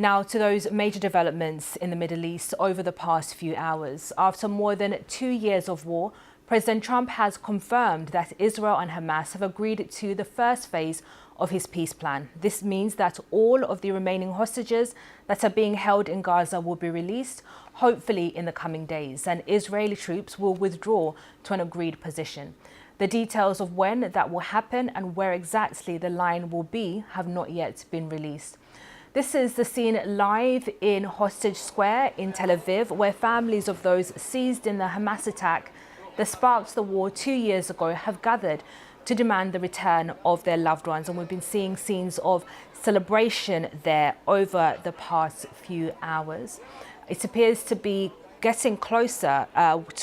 Now to those major developments in the Middle East over the past few hours. After more than 2 years of war, President Trump has confirmed that Israel and Hamas have agreed to the first phase of his peace plan. This means that all of the remaining hostages that are being held in Gaza will be released, hopefully in the coming days, and Israeli troops will withdraw to an agreed position. The details of when that will happen and where exactly the line will be have not yet been released. This is the scene live in Hostage Square in Tel Aviv, where families of those seized in the Hamas attack that sparked the war 2 years ago have gathered to demand the return of their loved ones. And we've been seeing scenes of celebration there over the past few hours. It appears to be getting closer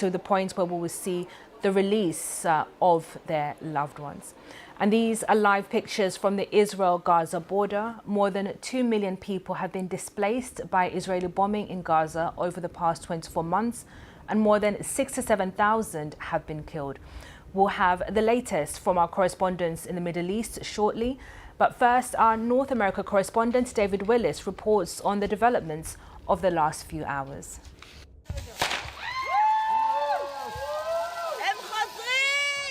to the point where we will see the release of their loved ones. And these are live pictures from the Israel-Gaza border. More than 2 million people have been displaced by Israeli bombing in Gaza over the past 24 months, and more than 6,000 to 7,000 have been killed. We'll have the latest from our correspondents in the Middle East shortly. But first, our North America correspondent, David Willis, reports on the developments of the last few hours.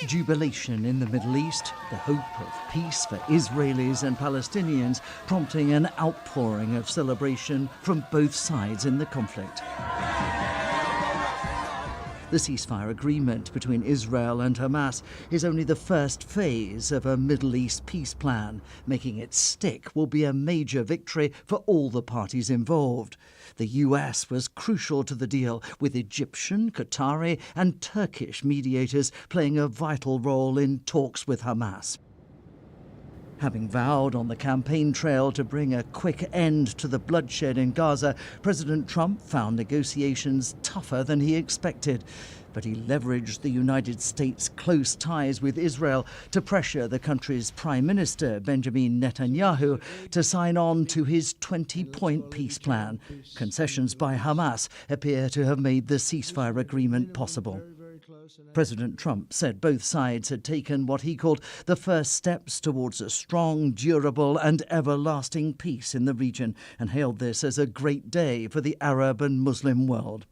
Jubilation in the Middle East, the hope of peace for Israelis and Palestinians, prompting an outpouring of celebration from both sides in the conflict. The ceasefire agreement between Israel and Hamas is only the first phase of a Middle East peace plan. Making it stick will be a major victory for all the parties involved. The US was crucial to the deal, with Egyptian, Qatari and Turkish mediators playing a vital role in talks with Hamas. Having vowed on the campaign trail to bring a quick end to the bloodshed in Gaza, President Trump found negotiations tougher than he expected. But he leveraged the United States' close ties with Israel to pressure the country's Prime Minister, Benjamin Netanyahu, to sign on to his 20-point peace plan. Concessions by Hamas appear to have made the ceasefire agreement possible. President Trump said both sides had taken what he called the first steps towards a strong, durable and everlasting peace in the region, and hailed this as a great day for the Arab and Muslim world.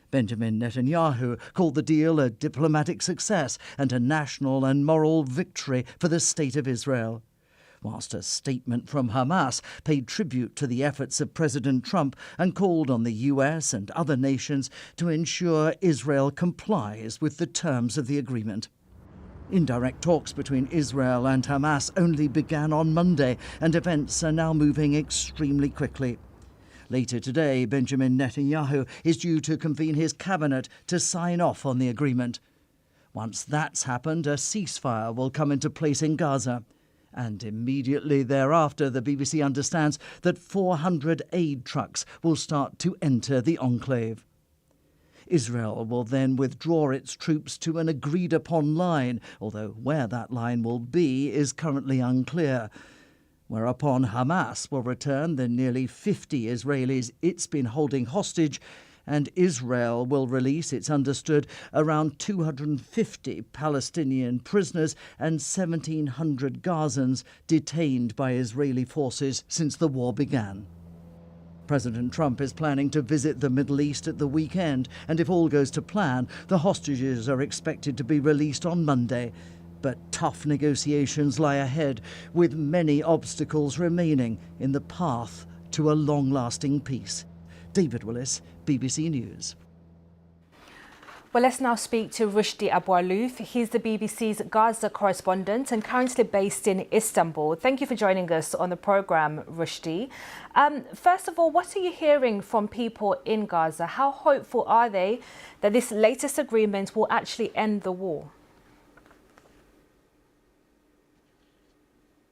Benjamin Netanyahu called the deal a diplomatic success and a national and moral victory for the state of Israel. Whilst a statement from Hamas paid tribute to the efforts of President Trump and called on the US and other nations to ensure Israel complies with the terms of the agreement. Indirect talks between Israel and Hamas only began on Monday, and events are now moving extremely quickly. Later today, Benjamin Netanyahu is due to convene his cabinet to sign off on the agreement. Once that's happened, a ceasefire will come into place in Gaza. And immediately thereafter, the BBC understands that 400 aid trucks will start to enter the enclave. Israel will then withdraw its troops to an agreed-upon line, although where that line will be is currently unclear. Whereupon Hamas will return the nearly 50 Israelis it's been holding hostage, and Israel will release, it's understood, around 250 Palestinian prisoners and 1,700 Gazans detained by Israeli forces since the war began. President Trump is planning to visit the Middle East at the weekend, and if all goes to plan, the hostages are expected to be released on Monday. But tough negotiations lie ahead, with many obstacles remaining in the path to a long-lasting peace. David Willis, BBC News. Well, let's now speak to Rushdie Abu-Alouf. He's the BBC's Gaza correspondent and currently based in Istanbul. Thank you for joining us on the programme, Rushdie. First of all, what are you hearing from people in Gaza? How hopeful are they that this latest agreement will actually end the war?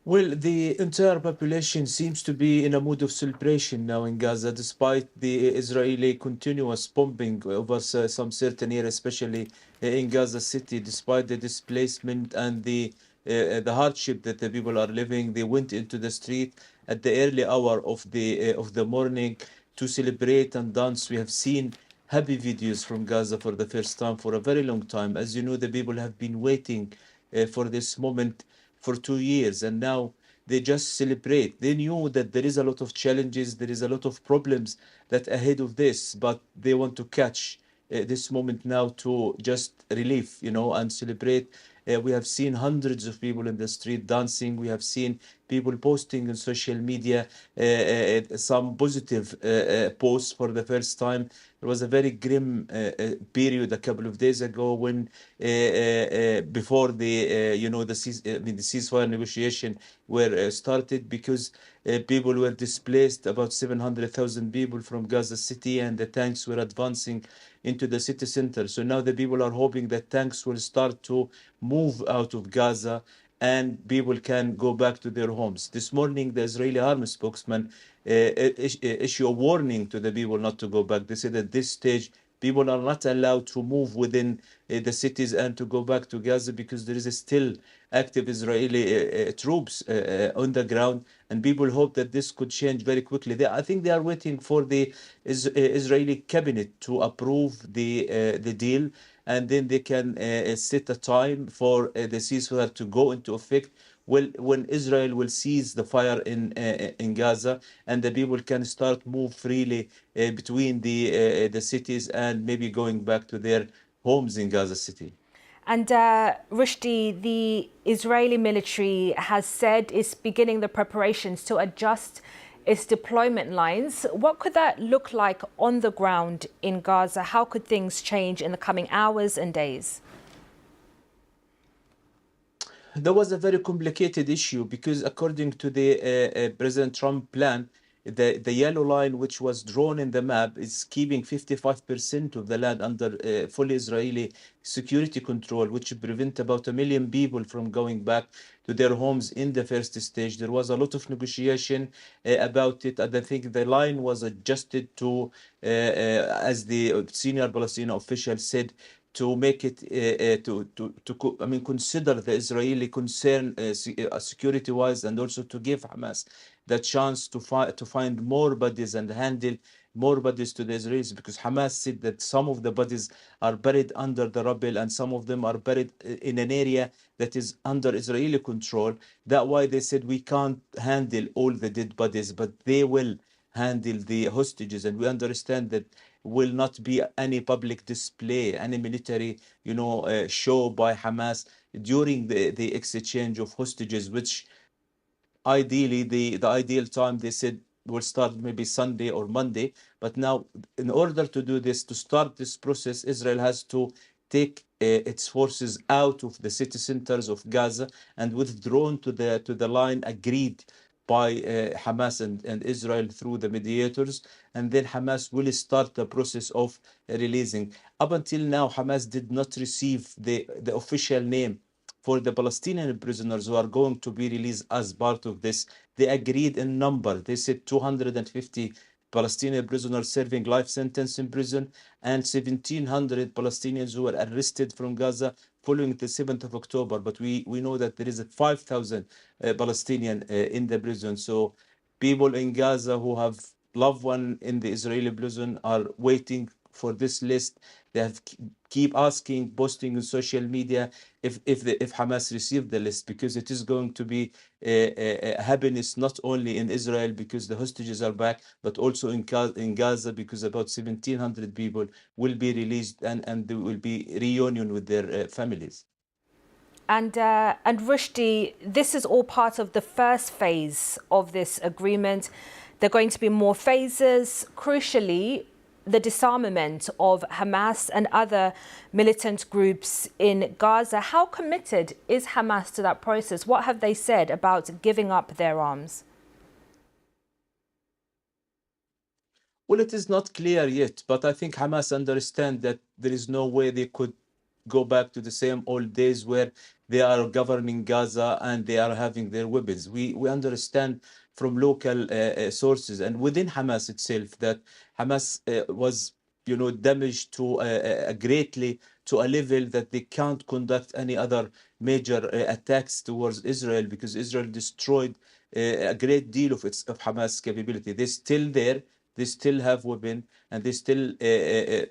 Well, the entire population seems to be in a mood of celebration now in Gaza, despite the Israeli continuous bombing over some certain areas, especially in Gaza City. Despite the displacement and the hardship that the people are living, they went into the street at the early hour of the morning to celebrate and dance. We have seen happy videos from Gaza for the first time for a very long time. As you know, the people have been waiting for this moment for 2 years, and now they just celebrate. They knew that there is a lot of challenges, there is a lot of problems that ahead of this, but they want to catch this moment now to just relieve, and celebrate. We have seen hundreds of people in the street dancing. We have seen people posting on social media some positive posts for the first time. There was a very grim period a couple of days ago when, before the ceasefire negotiation were started, because people were displaced, about 700,000 people from Gaza City, and the tanks were advancing into the city center. So now the people are hoping that tanks will start to move out of Gaza and people can go back to their homes. This morning, the Israeli army spokesman issue a warning to the people not to go back. They said at this stage, people are not allowed to move within the cities and to go back to Gaza because there is still active Israeli troops on the ground, and people hope that this could change very quickly. I think they are waiting for the Israeli cabinet to approve the deal, and then they can set a time for the ceasefire to go into effect. Well, when Israel will cease the fire in Gaza, and the people can start move freely between the cities and maybe going back to their homes in Gaza City. And Rushdie, the Israeli military has said it's beginning the preparations to adjust its deployment lines. What could that look like on the ground in Gaza? How could things change in the coming hours and days? That was a very complicated issue because according to the President Trump plan, the yellow line, which was drawn in the map, is keeping 55% of the land under full Israeli security control, which prevent about 1 million people from going back to their homes in the first stage. There was a lot of negotiation about it, and I think the line was adjusted to, as the senior Palestinian official said, to make it consider the Israeli concern security-wise, and also to give Hamas the chance to find more bodies and handle more bodies to the Israelis, because Hamas said that some of the bodies are buried under the rubble and some of them are buried in an area that is under Israeli control. That's why they said we can't handle all the dead bodies, but they will handle the hostages, and we understand that will not be any public display, any military, show by Hamas during the exchange of hostages, which ideally the ideal time they said will start maybe Sunday or Monday. But now, in order to do this, to start this process, Israel has to take its forces out of the city centers of Gaza and withdrawn to the line agreed by Hamas and Israel through the mediators, and then Hamas will start the process of releasing. Up until now, Hamas did not receive the official name for the Palestinian prisoners who are going to be released as part of this. They agreed in number. They said 250 Palestinian prisoners serving life sentence in prison, and 1,700 Palestinians who were arrested from Gaza following the 7th of October. But we know that there is 5,000 Palestinian in the prison. So people in Gaza who have loved one in the Israeli prison are waiting for this list. They have keep asking, posting on social media if Hamas received the list, because it is going to be happiness not only in Israel because the hostages are back, but also in Gaza, because about 1,700 people will be released and there will be reunion with their families. And Rushdie, this is all part of the first phase of this agreement. There are going to be more phases. Crucially, the disarmament of Hamas and other militant groups in Gaza. How committed is Hamas to that process? What have they said about giving up their arms? Well, it is not clear yet, but I think Hamas understand that there is no way they could go back to the same old days where they are governing Gaza and they are having their weapons. We understand from local sources and within Hamas itself that Hamas was, damaged to greatly to a level that they can't conduct any other major attacks towards Israel, because Israel destroyed a great deal of Hamas capability. They're still there. They still have weapons, and they still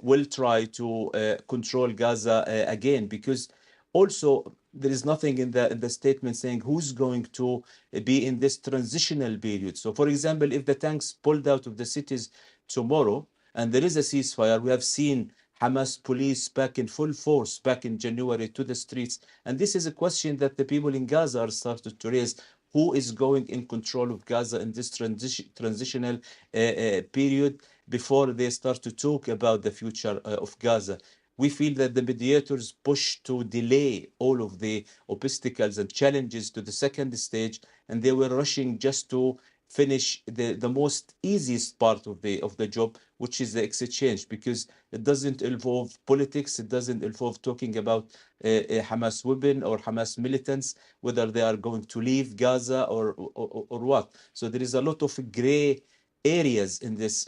will try to control Gaza again, because also there is nothing in the statement saying who's going to be in this transitional period. So, for example, if the tanks pulled out of the cities tomorrow and there is a ceasefire, we have seen Hamas police back in full force back in January to the streets. And this is a question that the people in Gaza are started to raise. Who is going in control of Gaza in this transitional period before they start to talk about the future of Gaza? We feel that the mediators push to delay all of the obstacles and challenges to the second stage, and they were rushing just to finish the most easiest part of the job, which is the exchange, because it doesn't involve politics, it doesn't involve talking about Hamas women or Hamas militants, whether they are going to leave Gaza or what. So there is a lot of gray areas in this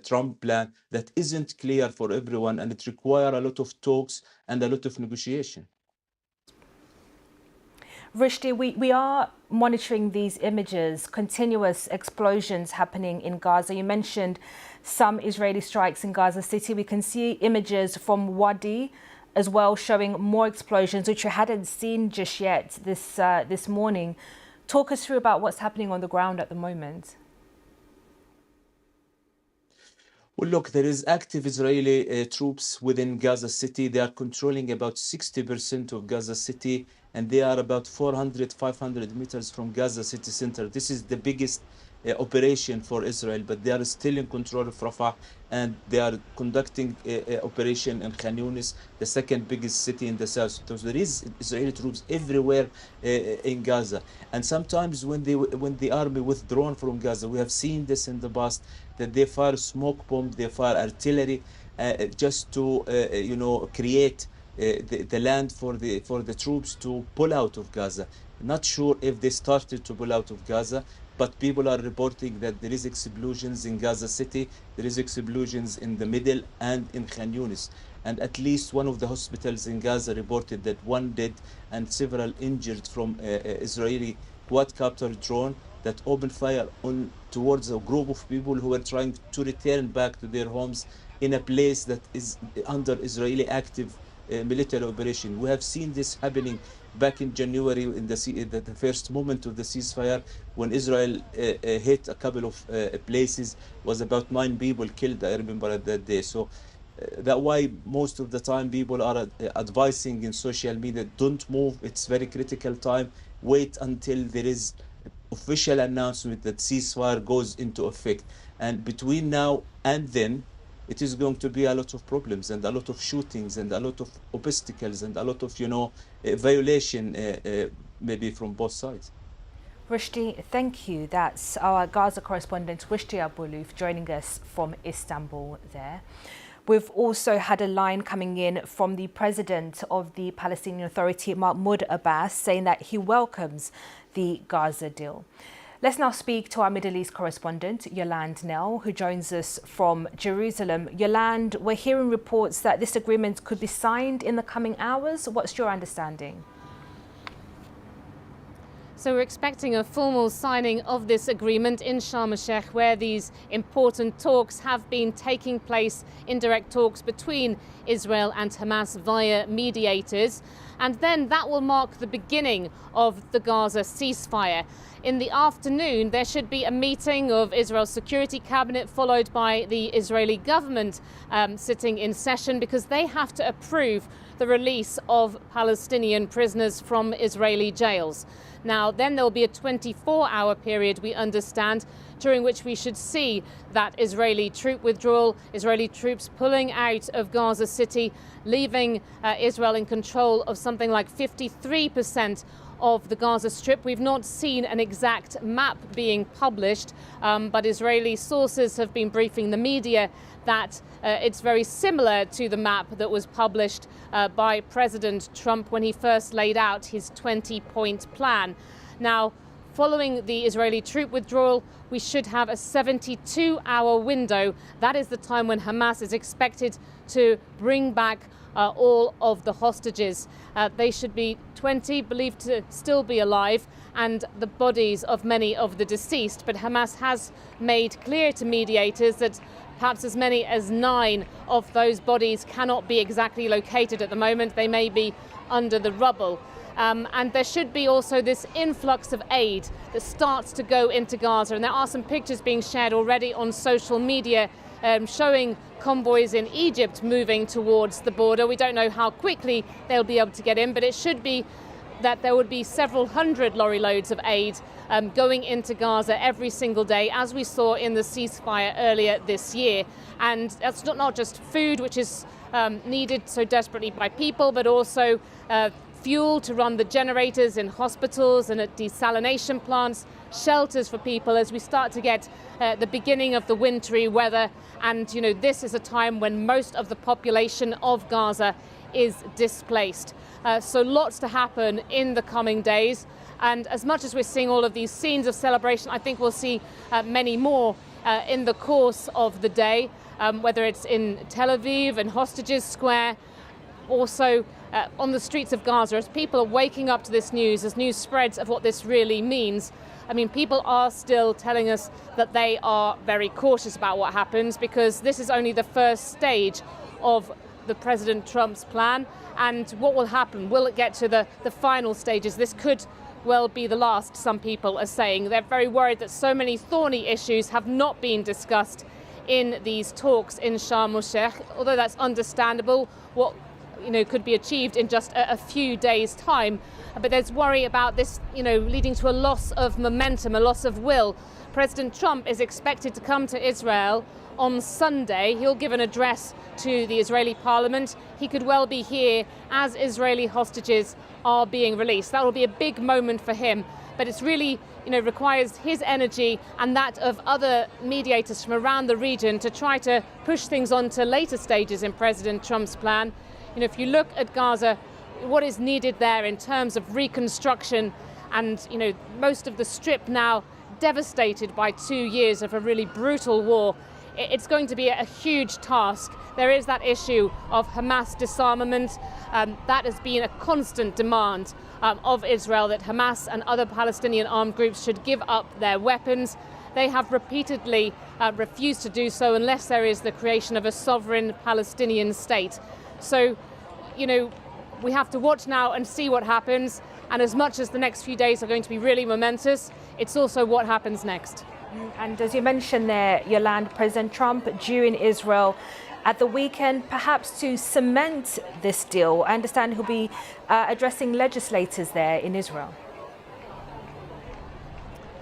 Trump plan that isn't clear for everyone, and it requires a lot of talks and a lot of negotiation. Rushdie, we are monitoring these images, continuous explosions happening in Gaza. You mentioned some Israeli strikes in Gaza City. We can see images from Wadi as well showing more explosions, which we hadn't seen just yet this morning. Talk us through about what's happening on the ground at the moment. Well, look, there is active Israeli troops within Gaza City. They are controlling about 60% of Gaza City, and they are about 400, 500 meters from Gaza city center. This is the biggest operation for Israel, but they are still in control of Rafah, and they are conducting operation in Khan Yunis, the second biggest city in the south. So there is Israeli troops everywhere in Gaza. And sometimes when the army withdrawn from Gaza, we have seen this in the past, that they fire smoke bombs, they fire artillery, just to create the land for the troops to pull out of Gaza. Not sure if they started to pull out of Gaza, but people are reporting that there is explosions in Gaza City, there is explosions in the middle and in Khan Yunis. And at least one of the hospitals in Gaza reported that one dead and several injured from Israeli quadcopter drone that opened fire towards a group of people who were trying to return back to their homes in a place that is under Israeli active military operation. We have seen this happening back in January in the first moment of the ceasefire, when Israel hit a couple of places, was about 9 people killed, I remember, at that day. So that's why most of the time people are advising in social media, don't move, it's very critical time, wait until there is official announcement that ceasefire goes into effect. And between now and then, it is going to be a lot of problems and a lot of shootings and a lot of obstacles and a lot of, violation maybe from both sides. Rushdie, thank you. That's our Gaza correspondent, Rushdie Abuluf, joining us from Istanbul there. We've also had a line coming in from the president of the Palestinian Authority, Mahmoud Abbas, saying that he welcomes the Gaza deal. Let's now speak to our Middle East correspondent, Yolande Nell, who joins us from Jerusalem. Yolande, we're hearing reports that this agreement could be signed in the coming hours. What's your understanding? So we're expecting a formal signing of this agreement in Sharm el-Sheikh, where these important talks have been taking place, indirect talks between Israel and Hamas via mediators. And then that will mark the beginning of the Gaza ceasefire. In the afternoon, there should be a meeting of Israel's Security Cabinet, followed by the Israeli government sitting in session, because they have to approve the release of Palestinian prisoners from Israeli jails. Now, then there'll be a 24-hour period, we understand, during which we should see that Israeli troop withdrawal, Israeli troops pulling out of Gaza City, leaving Israel in control of something like 53% of the Gaza Strip. We've not seen an exact map being published, but Israeli sources have been briefing the media that it's very similar to the map that was published by President Trump when he first laid out his 20-point plan. Now, following the Israeli troop withdrawal, we should have a 72-hour window. That is the time when Hamas is expected to bring back all of the hostages. They should be 20 believed to still be alive, and the bodies of many of the deceased. But Hamas has made clear to mediators that perhaps as many as 9 of those bodies cannot be exactly located at the moment. They may be under the rubble. And there should be also this influx of aid that starts to go into Gaza. And there are some pictures being shared already on social media showing convoys in Egypt moving towards the border. We don't know how quickly they'll be able to get in, but it should be that there would be several hundred lorry loads of aid going into Gaza every single day, as we saw in the ceasefire earlier this year. And that's not just food, which is needed so desperately by people, but also fuel to run the generators in hospitals and at desalination plants, shelters for people as we start to get the beginning of the wintry weather. And, this is a time when most of the population of Gaza is displaced. So lots to happen in the coming days. And as much as we're seeing all of these scenes of celebration, I think we'll see many more in the course of the day, whether it's in Tel Aviv and Hostages Square, also on the streets of Gaza, as people are waking up to this news, as news spreads of what this really means. I mean, people are still telling us that they are very cautious about what happens, because this is only the first stage of the President Trump's plan. And what will happen? Will it get to the final stages? This could well be the last, some people are saying. They're very worried that so many thorny issues have not been discussed in these talks in Sharm el-Sheikh, although that's understandable. What could be achieved in just a few days' time. But there's worry about this, leading to a loss of momentum, a loss of will. President Trump is expected to come to Israel on Sunday. He'll give an address to the Israeli parliament. He could well be here as Israeli hostages are being released. That will be a big moment for him. But it's really, requires his energy and that of other mediators from around the region to try to push things on to later stages in President Trump's plan. If you look at Gaza, what is needed there in terms of reconstruction, and most of the strip now devastated by 2 years of a really brutal war, it's going to be a huge task. There is that issue of Hamas disarmament. That has been a constant demand of Israel, that Hamas and other Palestinian armed groups should give up their weapons. They have repeatedly refused to do so unless there is the creation of a sovereign Palestinian state. So, we have to watch now and see what happens. And as much as the next few days are going to be really momentous, it's also what happens next. And as you mentioned there, Yolande, President Trump due in Israel at the weekend, perhaps to cement this deal. I understand he'll be addressing legislators there in Israel.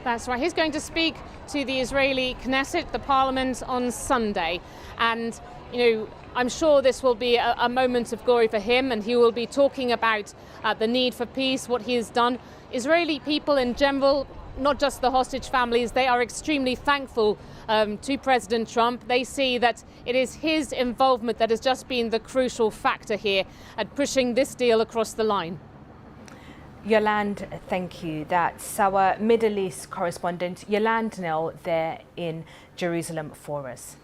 That's right. He's going to speak to the Israeli Knesset, the parliament, on Sunday. And, I'm sure this will be a moment of glory for him, and he will be talking about the need for peace, what he has done. Israeli people in general, not just the hostage families, they are extremely thankful to President Trump. They see that it is his involvement that has just been the crucial factor here at pushing this deal across the line. Yolande, thank you. That's our Middle East correspondent, Yolande Nell, there in Jerusalem for us.